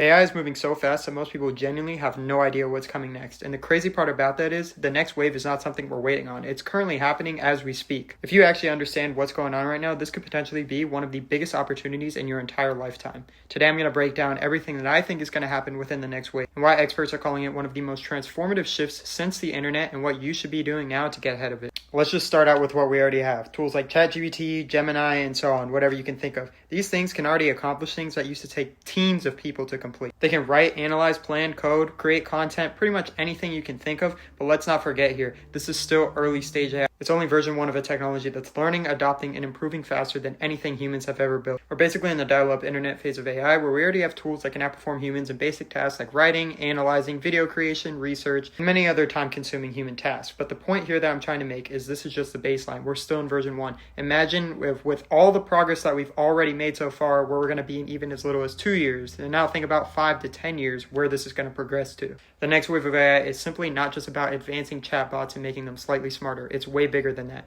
AI is moving so fast that most people genuinely have no idea what's coming next. And the crazy part about that is the next wave is not something we're waiting on. It's currently happening as we speak. If you actually understand what's going on right now, this could potentially be one of the biggest opportunities in your entire lifetime. Today, I'm going to break down everything that I think is going to happen within the next wave and why experts are calling it one of the most transformative shifts since the internet and what you should be doing now to get ahead of it. Let's just start out with what we already have. Tools like ChatGPT, Gemini, and so on, whatever you can think of. These things can already accomplish things that used to take teams of people to complete. They can write, analyze, plan, code, create content, pretty much anything you can think of, but let's not forget here, this is still early stage AI. It's only version 1 of a technology that's learning, adopting, and improving faster than anything humans have ever built. We're basically in the dial-up internet phase of AI, where we already have tools that can outperform humans in basic tasks like writing, analyzing, video creation, research, and many other time-consuming human tasks. But the point here that I'm trying to make is this is just the baseline. We're still in version 1. Imagine with all the progress that we've already made so far, where we're going to be in even as little as 2 years, and now think about 5 to 10 years where this is going to progress to. The next wave of AI is simply not just about advancing chatbots and making them slightly smarter. It's way bigger than that.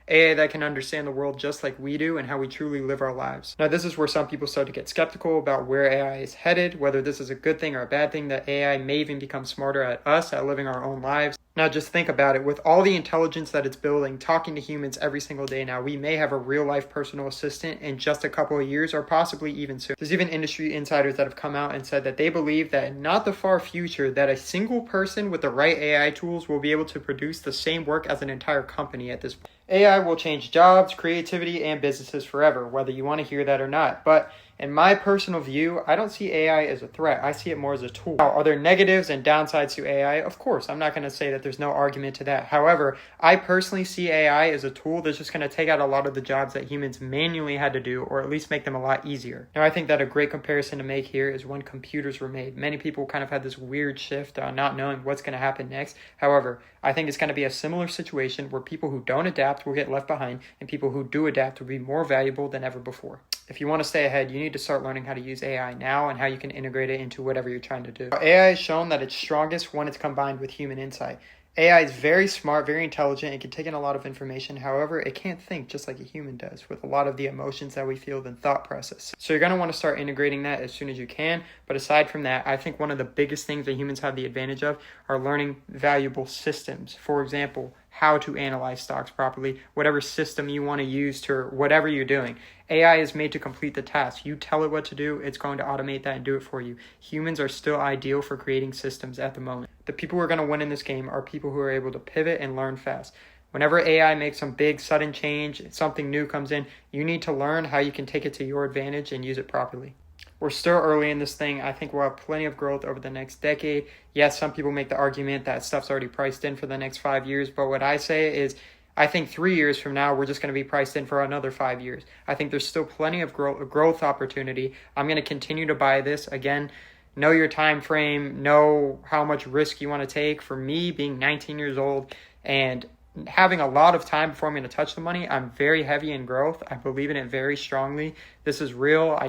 AI that can understand the world just like we do and how we truly live our lives. Now, this is where some people start to get skeptical about where AI is headed, whether this is a good thing or a bad thing, that AI may even become smarter at us, at living our own lives. Now, just think about it. With all the intelligence that it's building, talking to humans every single day now, we may have a real-life personal assistant in just a couple of years or possibly even soon. There's even industry insiders that have come out and said that they believe that in not the far future that a single person with the right AI tools will be able to produce the same work as an entire company at this point. AI will change jobs, creativity, and businesses forever, whether you want to hear that or not. But in my personal view, I don't see AI as a threat. I see it more as a tool. Now, are there negatives and downsides to AI? Of course, I'm not going to say that there's no argument to that. However, I personally see AI as a tool that's just going to take out a lot of the jobs that humans manually had to do, or at least make them a lot easier. Now, I think that a great comparison to make here is when computers were made. Many people kind of had this weird shift on not knowing what's going to happen next. However, I think it's going to be a similar situation where people who don't adapt will get left behind, and people who do adapt will be more valuable than ever before. If you want to stay ahead, you need to start learning how to use AI now and how you can integrate it into whatever you're trying to do. AI has shown that it's strongest when it's combined with human insight. AI is very smart, very intelligent, and can take in a lot of information. However, it can't think just like a human does with a lot of the emotions that we feel and thought process. So you're going to want to start integrating that as soon as you can. But aside from that, I think one of the biggest things that humans have the advantage of are learning valuable systems. For example, how to analyze stocks properly, whatever system you want to use to whatever you're doing. AI is made to complete the task. You tell it what to do, it's going to automate that and do it for you. Humans are still ideal for creating systems at the moment. The people who are going to win in this game are people who are able to pivot and learn fast. Whenever AI makes some big sudden change, something new comes in, you need to learn how you can take it to your advantage and use it properly. We're still early in this thing. I think we'll have plenty of growth over the next decade. Yes, some people make the argument that stuff's already priced in for the next 5 years, but what I say is I think 3 years from now, we're just going to be priced in for another 5 years. I think there's still plenty of growth opportunity. I'm going to continue to buy this. Again, know your time frame, know how much risk you want to take. For me, being 19 years old and having a lot of time before I'm going to touch the money, I'm very heavy in growth. I believe in it very strongly. This is real. I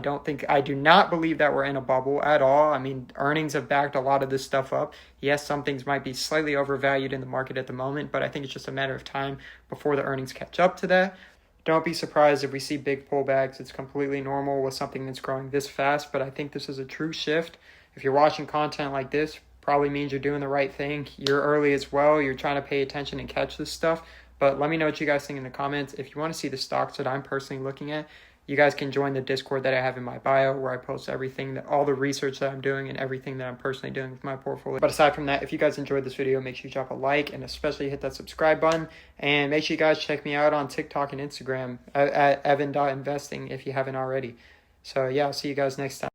do not believe that we're in a bubble at all. I mean, earnings have backed a lot of this stuff up. Yes, some things might be slightly overvalued in the market at the moment, but I think it's just a matter of time before the earnings catch up to that. Don't be surprised if we see big pullbacks. It's completely normal with something that's growing this fast, but I think this is a true shift. If you're watching content like this, probably means you're doing the right thing. You're early as well. You're trying to pay attention and catch this stuff. But let me know what you guys think in the comments. If you want to see the stocks that I'm personally looking at, you guys can join the Discord that I have in my bio, where I post everything, all the research that I'm doing and everything that I'm personally doing with my portfolio. But aside from that, if you guys enjoyed this video, make sure you drop a like and especially hit that subscribe button. And make sure you guys check me out on TikTok and Instagram at evan.investing if you haven't already. So yeah, I'll see you guys next time.